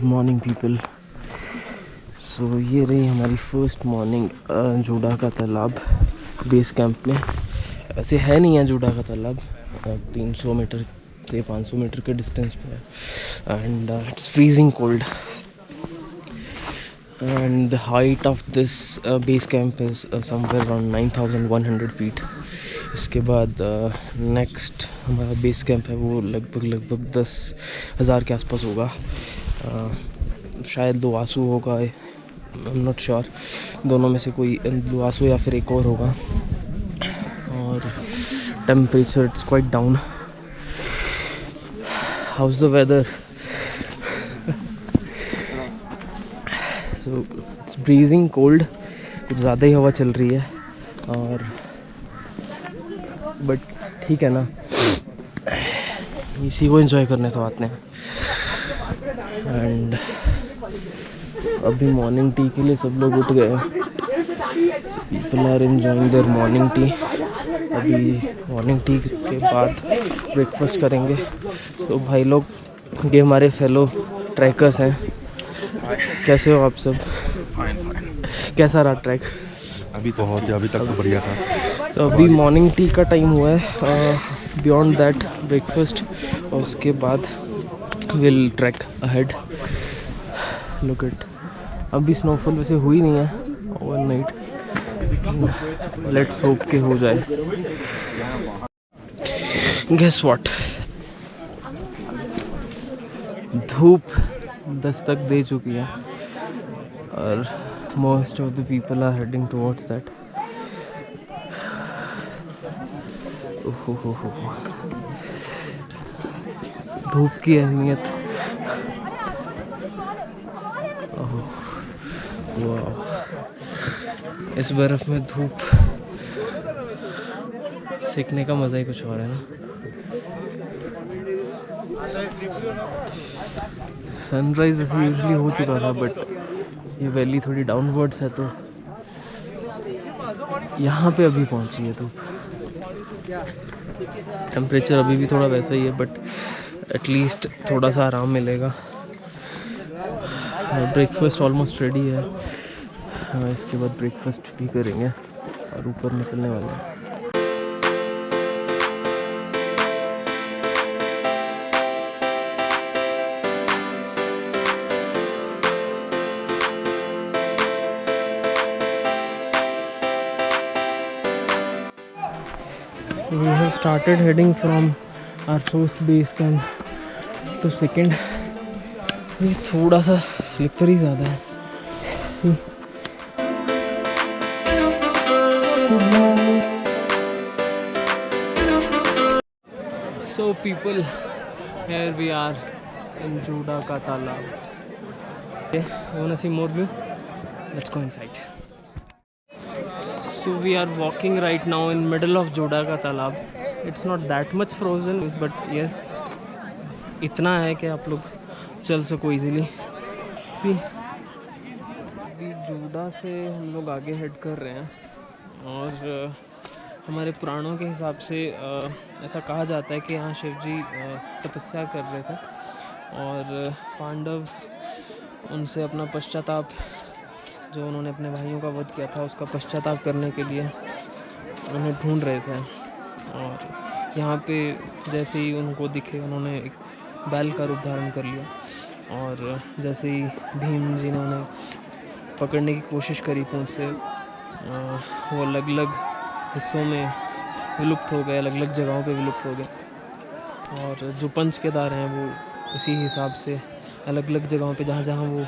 Morning people. सो ये रही हमारी फर्स्ट मॉर्निंग जोड़ा का तालाब बेस कैंप में। ऐसे है नहीं है जोड़ा का तालाब, 300 मीटर से 500 मीटर के डिस्टेंस पे है and it's freezing cold and the height of this base camp is somewhere around 9100 feet. इसके बाद नेक्स्ट हमारा बेस कैंप है वो लगभग 10,000 के आसपास होगा। शायद लुआसू होगा, आई एम नॉट श्योर, दोनों में से कोई, लुआसू या फिर एक और होगा। और temperature it's quite down. How's the weather? So it's breezing cold, कुछ ज़्यादा ही हवा चल रही है और बट ठीक है ना, इसी को एंजॉय करने तो आते हैं। एंड अभी मॉर्निंग टी के लिए सब लोग उठ गए हैं। People are enjoying their morning tea. अभी मॉर्निंग टी के बाद ब्रेकफास्ट करेंगे। तो भाई लोग, ये हमारे फेलो ट्रैकर्स हैं। कैसे हो आप सब? फाइन। कैसा रहा ट्रैक? अभी तो अभी तक तो बढ़िया था। तो अभी मॉर्निंग टी का टाइम हुआ है, बियॉन्ड दैट ब्रेकफास्ट, और उसके बाद will track ahead. Look it, अभी स्नोफॉल वैसे हुई नहीं है ओवरनाइट, लेट्स होप के हो जाए। गेस व्हाट, धूप दस्तक दे चुकी है और most of the people are heading towards that. हो धूप की अहमियत। वाह, इस बर्फ में धूप सेकने का मज़ा ही कुछ और है ना। सनराइज वैसे यूजली हो चुका था, बट ये वैली थोड़ी डाउनवर्ड्स है तो यहाँ पे अभी पहुँची है धूप। टेम्परेचर अभी भी थोड़ा वैसा ही है, बट एटलीस्ट थोड़ा सा आराम मिलेगा। ब्रेकफास्ट ऑलमोस्ट रेडी है। इसके बाद ब्रेकफास्ट भी करेंगे और ऊपर निकलने वाले हैं। We have started heading from our first base camp to second. ये थोड़ा सा स्लिपरी ज़्यादा है। So people, here we are in जोड़ा का तालाब. Okay, you wanna see more view? Let's go inside. So we are walking right now in middle of जोड़ा का तालाब. It's not that much frozen, but yes, इतना है कि आप लोग चल सको इजीली। अभी जोड़ा से हम लोग आगे हेड कर रहे हैं और हमारे पुराणों के हिसाब से ऐसा कहा जाता है कि यहाँ शिव जी तपस्या कर रहे थे और पांडव उनसे अपना पश्चाताप, जो उन्होंने अपने भाइयों का वध किया था, उसका पश्चाताप करने के लिए उन्हें ढूंढ रहे थे। और यहाँ पे जैसे ही उनको दिखे, उन्होंने एक बैल का रूप धारण कर लिया और जैसे ही भीम जी ने उन्हें पकड़ने की कोशिश करी पूंछ से, वो अलग अलग हिस्सों में विलुप्त हो गए, अलग अलग जगहों पे विलुप्त हो गए। और जो पंच केदार हैं वो उसी हिसाब से अलग अलग जगहों पे जहाँ जहाँ वो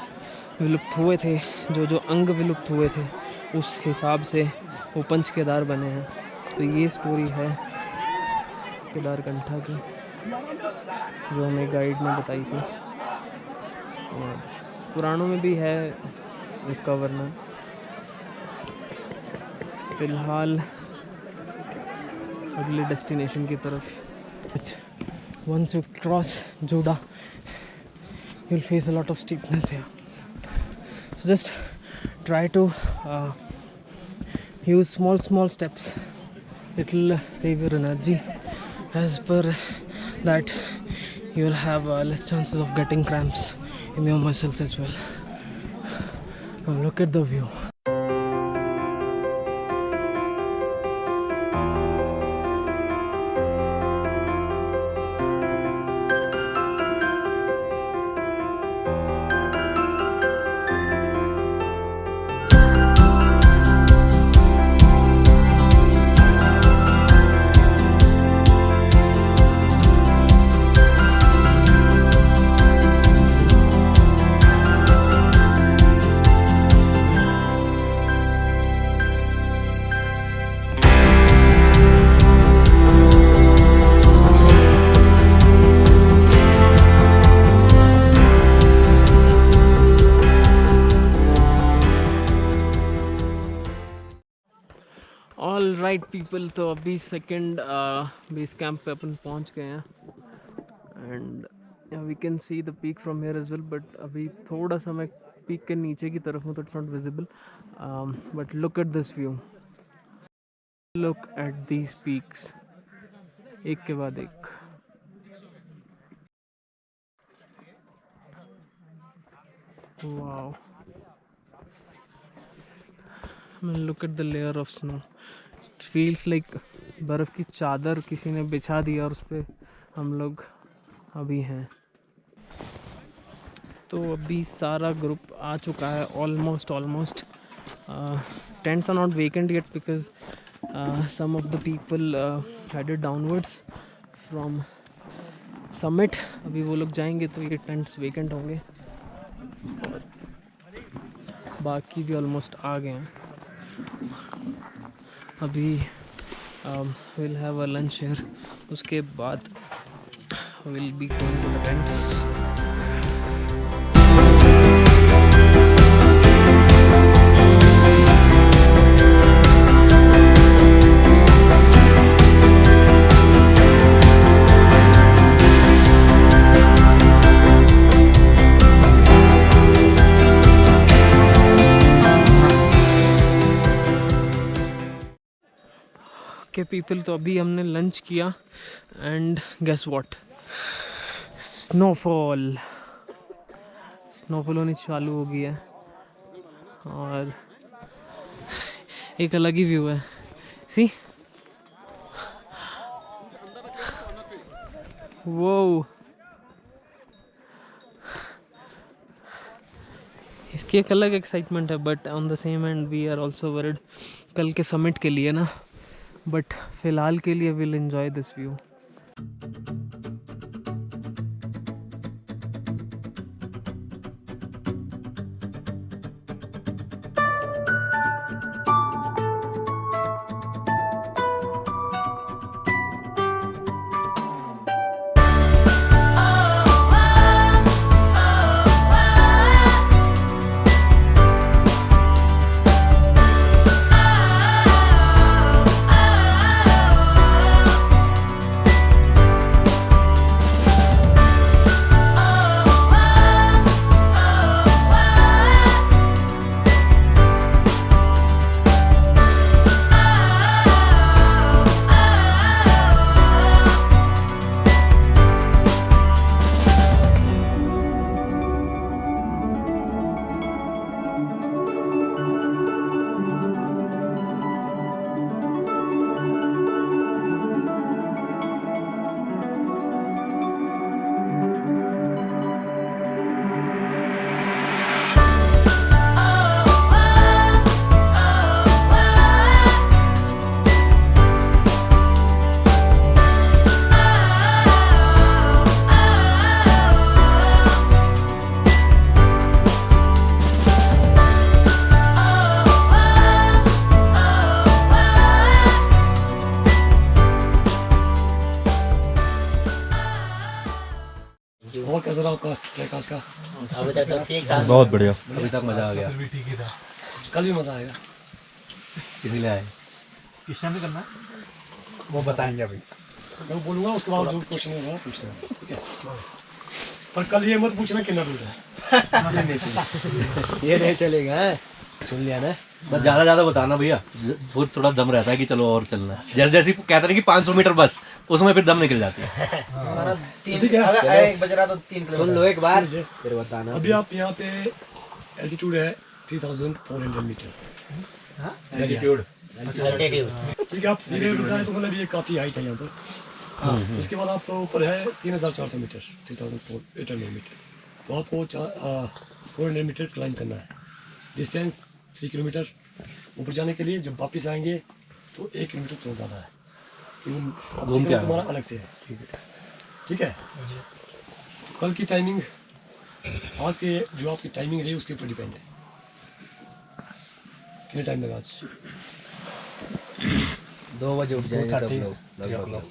विलुप्त हुए थे, जो अंग विलुप्त हुए थे, उस हिसाब से वो पंच केदार बने हैं। तो ये स्टोरी है केदारकंठा की, जो हमें गाइड ने बताई थी और पुराणों में भी है इसका वर्णन। फिलहाल अगले डेस्टिनेशन की तरफ। Once you cross Joda, you'll face a lot of steepness here. So just try to use small steps. It will save your energy. As per that, you will have less chances of getting cramps in your muscles as well. Now look at the view. All right people, तो अभी second base camp पे अपन पहुंच गए हैं and we can see the peak from here as well, but अभी थोड़ा सा मैं पीक के नीचे की तरफ हूँ तो it's not visible, but look at this view, look at these peaks, एक के बाद एक. Wow, look at the layer of snow. It feels like बर्फ़ की चादर किसी ने बिछा दिया और उस पर हम लोग अभी हैं. तो अभी सारा ग्रुप आ चुका है almost. Tents are not vacant yet because some of the people headed downwards from summit. अभी वो लोग जाएंगे तो ये टेंट्स वेकेंट होंगे और बाकी भी ऑलमोस्ट आ गए हैं. अभी will have a lunch here, उसके बाद will be going to the tents. के पीपल, तो अभी हमने लंच किया एंड गेस व्हाट, स्नोफॉल होनी चालू हो गई है और एक अलग ही व्यू है. सी वो इसकी एक अलग एक्साइटमेंट है, but on the same end we are also worried कल के समिट के लिए ना, बट फिलहाल के लिए विल एंजॉय दिस व्यू. और कैसा रहा आपका ट्रैक आज का? अभी तक तो ठीक था, बहुत बढ़िया, अभी तक मजा आ गया. कल भी मजा आएगा, इसीलिए आए. किस टाइम पे करना है वो बताएंगे अभी. मैं बोलूँगा उसके बाद जो क्वेश्चन होगा पूछना, ठीक है? पर कल ये मत पूछना कितना दूर है. ये नहीं चलेगा, सुन लिया ना. बस ज्यादा बताना भैया, वो थोड़ा दम रहता है कि चलो और चलना है। जैसे जैसे कहते हैं कि 500 मीटर बस, उसमें फिर दम निकल जाती है। हमारा ठीक है। अगर एक बज रहा तो 3 किलोमीटर सुन लो एक बार सुनिए। फिर बताना। अभी आप यहाँ पे एल्टीट्यूड है 3400 मीटर एल्टीट्यूड अल्टीट्यूड ठीक है। आप सीधे उड़ जाए तो मतलब ये काफ़ी हाइट है यहाँ पर। उसके बाद आपको ऊपर है 3400 मीटर 3400 मीटर, तो आपको 400 मीटर क्लाइंब करना है। डिस्टेंस 3 किलोमीटर ऊपर जाने के लिए। जब वापस आएंगे तो 1 किलोमीटर थोड़ा ज़्यादा है, घूम के तुम्हारा अलग से है। ठीक है। कल की टाइमिंग, आज के जो आपकी टाइमिंग रही उसके ऊपर डिपेंड है कितने टाइम लगा आज। 2 बजे उठ जाएंगे सब लोग लगभग।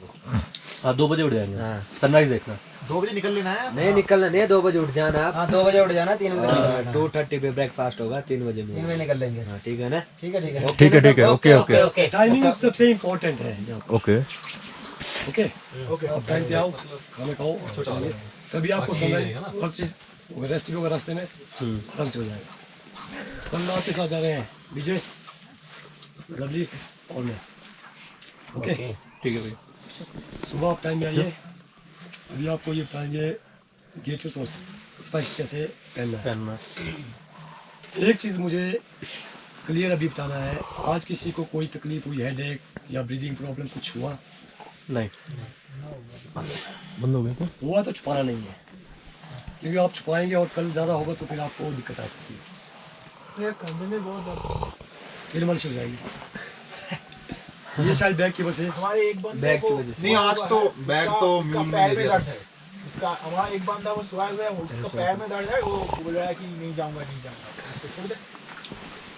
हाँ 2 बजे उठ जाएंगे। हाँ। सनराइज देखना। 2 बजे निकल लेना है। नहीं निकलना नहीं है, 2 बजे उठ जाना आप। हाँ 2 बजे उठ जाना, 3 बजे निकल लेना। 2:30 पे ब्रेकफास्ट होगा, 3 बजे 3 बजे निकल लेंगे। हाँ ठीक है ना। ठीक है ठीक है। ठीक है ओके ओके ओके टाइमिंग सबसे इम्पोर्टेंट है यहाँ पर। ओके। Okay okay. आप टाइम पे आओ, खाना खाओ और चलिए। तभी आपको सनराइज हर चीज़ रेस्ट भी होगा रास्ते में, आराम से हो जाएगा। कल आपके साथ जा रहे हैं विजय, लवली और मैं। ओके ठीक है भैया। सुबह आप टाइम में आइए। अभी आपको ये बताएंगे गेटर्स और स्पाइक्स कैसे पहनना है। पहनना। एक चीज़ मुझे क्लियर अभी बताना है, आज किसी को कोई तकलीफ हुई, हेडेक या ब्रीदिंग प्रॉब्लम कुछ हुआ नहीं बंद हो गया। हुआ तो छुपाना नहीं है, क्योंकि आप छुपाएंगे और कल ज़्यादा होगा तो फिर आपको दिक्कत आ सकती है। फिर मालिश हो जाएगी। ये शायद बैग की वजह से। हमारे एक बंदे बैग की को वजह से। नहीं आज तो बैग तो उसका पैर में दर्द है। उसका हमारा एक बंदा वो सोया हुआ है, उसका पैर में दर्द है, वो बोल रहा है कि नहीं जाऊंगा उसको छोड़ दे।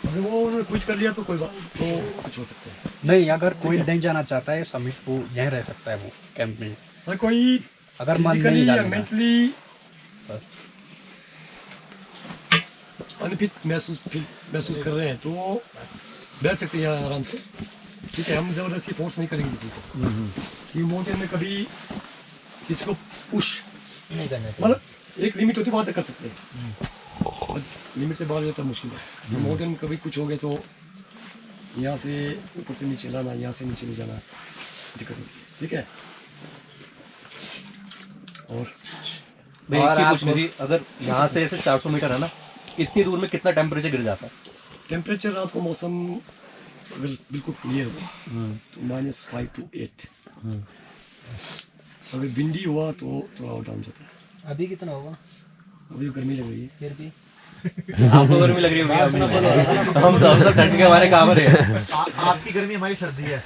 अगर वो उन्होंने क्विट कर लिया तो कोई बात तो कुछ हो सकता है। नहीं, अगर कोई नहीं जाना चाहता है समिट, वो यहीं रह सकता है वो कैंप में। अगर कोई अगर मन नहीं फिजिकली या जाने का। मेंटली अनफिट महसूस कर रहे हैं तो बैठ सकते हैं यहाँ आराम से। ठीक है। हम ज़बरदस्ती फोर्स नहीं करेंगे किसी को, कि माउंटेन में कभी किसी को पुश नहीं करना चाहिए। मतलब एक लिमिट होती है, वहाँ तक कर सकते हैं, और लिमिट से बाहर जाता मुश्किल है। माउंटेन में कभी कुछ हो गया तो यहाँ से ऊपर से नीचे लाना, यहाँ से नीचे नहीं जाना, दिक्कत होती है। ठीक है। और भैया एक चीज आप पूछनी थी, अगर यहाँ से ऐसे 400 मीटर है ना, इतनी दूर में कितना टेम्परेचर गिर जाता है? टेम्परेचर रात को मौसम अगर बिल्कुल क्लियर हो तो -5 to 8। अगर विंडी हुआ तो थोड़ा और डाउन जाता है। अभी कितना होगा? अभी गर्मी लग रही है। फिर भी आपको गर्मी लग रही होगी। हम सब ठंड के बारे काम रहे हैं। आपकी गर्मी हमारी सर्दी है।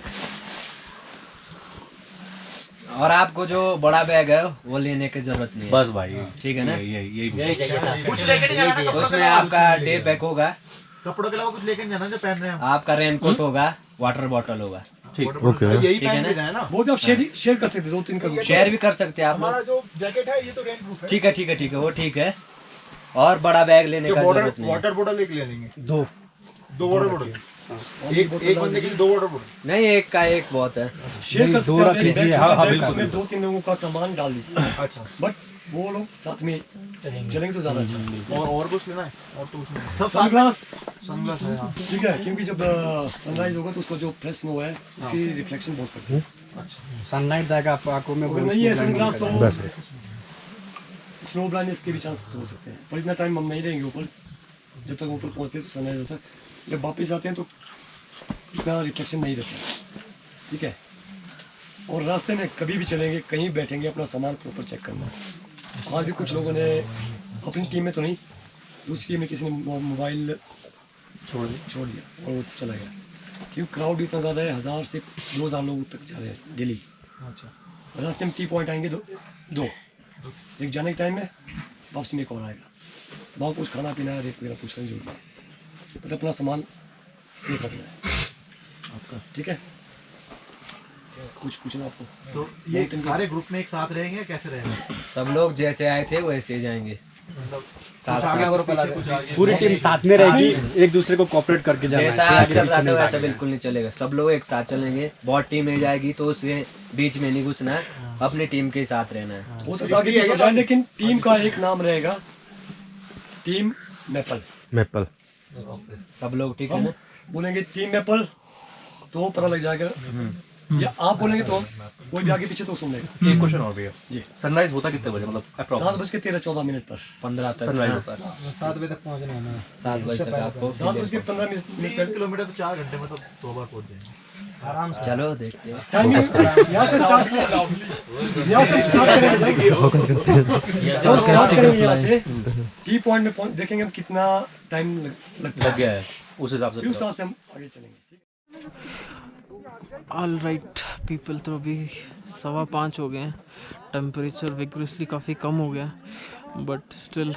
और आपको जो बड़ा बैग है वो लेने की जरूरत नहीं है। बस भाई ठीक है ना। यही यही चाहिए था। कुछ लेके नहीं जाना है, उसमें आपका डे बैग होगा, कपड़ों के अलावा कुछ लेके नहीं जाना जो पहन रहे हैं हम। आपका रेनकोट होगा, वाटर बॉटल होगा। ठीक यही ठीक है पहन ना? के जाए ना। वो भी आप शेयर कर सकते हैं, 2-3 का ग्रुप। शेयर भी कर सकते हैं आप हमारा लोग। जो जैकेट है ये तो रेन प्रूफ है। ठीक है ठीक है ठीक है, वो ठीक है। और बड़ा बैग लेने का जरूरत नहीं है। वाटर बोतल एक ले लेंगे। 2 वाटर बोतल। एक बंदे के लिए 2 वाटर बोतल। नहीं, एक का एक बहुत है। शेयर कर सकते दो हैं। रख बैग लीजिए। छोटा हाँ, बैग, बिल्कुल। उसमें 2-3 लोगों का सामान डाल दीजिए। अच्छा। बट वो लोग साथ में चलेंगे तो ज़्यादा अच्छा। और कुछ लेना है? और तो कुछ नहीं। सब सनग्लास है। हाँ। ठीक है, क्योंकि जब सनराइज होगा तो उसका जो फ्रेश स्नो है उसकी रिफ्लेक्शन बहुत पड़ती है। सनलाइट जाएगा आपको आंखों में। अगर नहीं है सनग्लास तो स्नो ब्लाइंडनेस के भी चांसेस हो सकते हैं। पर इतना टाइम हम नहीं रहेंगे ऊपर, जब तक ऊपर पहुंचते हैं तो सनराइज होता है। जब वापस आते हैं तो इतना रिफ्लेक्शन नहीं रहता। ठीक है। और रास्ते में कभी भी चलेंगे, कहीं बैठेंगे, अपना सामान प्रॉपर चेक करना है। आज भी कुछ लोगों ने अपनी टीम में तो नहीं, दूसरी टीम में किसी ने मोबाइल छोड़ दिया और वो चला गया, क्योंकि क्राउड इतना ज़्यादा है। 1000 से 2000 लोग तक जा रहे हैं डेली। रास्ते में टी पॉइंट आएंगे दो एक जाने के टाइम में, वापसी में एक और आएगा। वहाँ कुछ खाना पीना रेट वगैरह पूछना जरूरी है, पर अपना सामान सेफ रखना है आपका। ठीक है। कुछ पूछना आपको? तो ये सारे ग्रुप में एक साथ रहेंगे, कैसे रहेंगे? सब लोग जैसे आए थे वैसे ही जाएंगे। साथ अपना ग्रुप अलग है। पूरी टीम साथ में रहेगी, एक दूसरे को कोऑपरेट करके जाना है। जैसा कोई आगे चल पीछे रहा नहीं था वैसा भागेगा। बिल्कुल नहीं चलेगा। सब लोग एक साथ चलेंगे। बहुत टीम में जाएगी तो उसके बीच में नहीं घुसना है, अपनी टीम के साथ रहना है। हो सकता है कि कुछ हो जाए, लेकिन टीम का एक नाम रहेगा, टीम मैपल। मैपल। सब लोग ठीक है ना। बोलेंगे टीम में पढ़ तो पता लग जाएगा, या आप बोलेंगे तो कोई भी आगे पीछे तो सुन लेगा। एक क्वेश्चन और भैया, जी सनराइज होता कितने बजे, मतलब 7:13-14 पर 15 तक सनराइज होता है? 7 बजे तक पहुंचना है हमें। 7 बजे तक आपको 7:15 पहले। किलोमीटर तो 4 घंटे में तो 2 बार पहुंच जाएंगे आराम से। चलो देखते हैं। टाइमिंग यहाँ से स्टार्ट करेंगे, जब स्टार्ट करेंगे यहाँ से टी पॉइंट में देखेंगे हम कितना टाइम लगता लग गया है, उस हिसाब है, से उस हिसाब से हम आगे चलेंगे। ऑल राइट पीपल, तो अभी 5:15 हो गए हैं। टेम्परेचर विगरसली काफ़ी कम हो गया, but still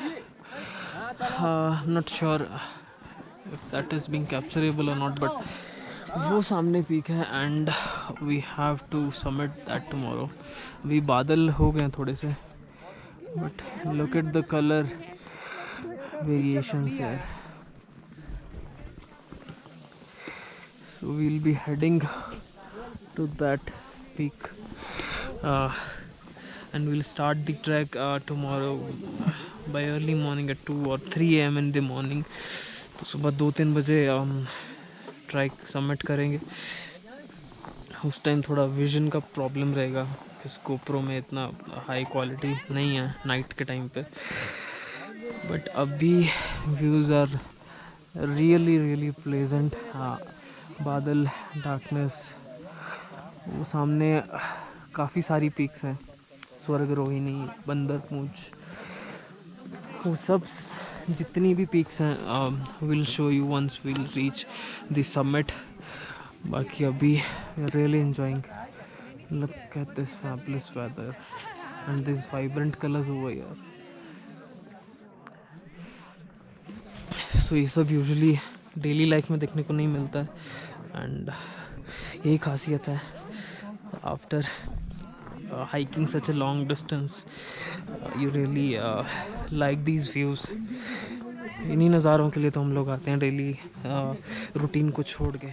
not sure if that is being capturable और नॉट, बट वो सामने पीक है and we have to submit that tomorrow. अभी बादल हो गए हैं थोड़े से, but look at the colour variations यार। So we'll be heading to that peak and we'll start the trek tomorrow by early morning at 2 or 3 AM in the morning. तो सुबह 2-3 बजे ट्रैक सबमिट करेंगे। उस टाइम थोड़ा vision का problem रहेगा कि GoPro में इतना हाई क्वालिटी नहीं है नाइट के टाइम पे, बट अभी व्यूज़ आर रियली प्लेजेंट। बादल, डार्कनेस, वो सामने काफ़ी सारी पीक्स हैं, स्वर्ग रोहिणी, बंदर पूंछ, वो सब जितनी भी पीक्स हैं will show you once will reach the summit. बाकी अभी really enjoying, look at this fabulous weather and this vibrant colours over here. So ये सब यूजुअली डेली लाइफ में देखने को नहीं मिलता है एंड यही खासियत है after hiking such a long distance. You really like these views. इन्हीं नज़ारों के लिए तो हम लोग आते हैं डेली रूटीन को छोड़ के।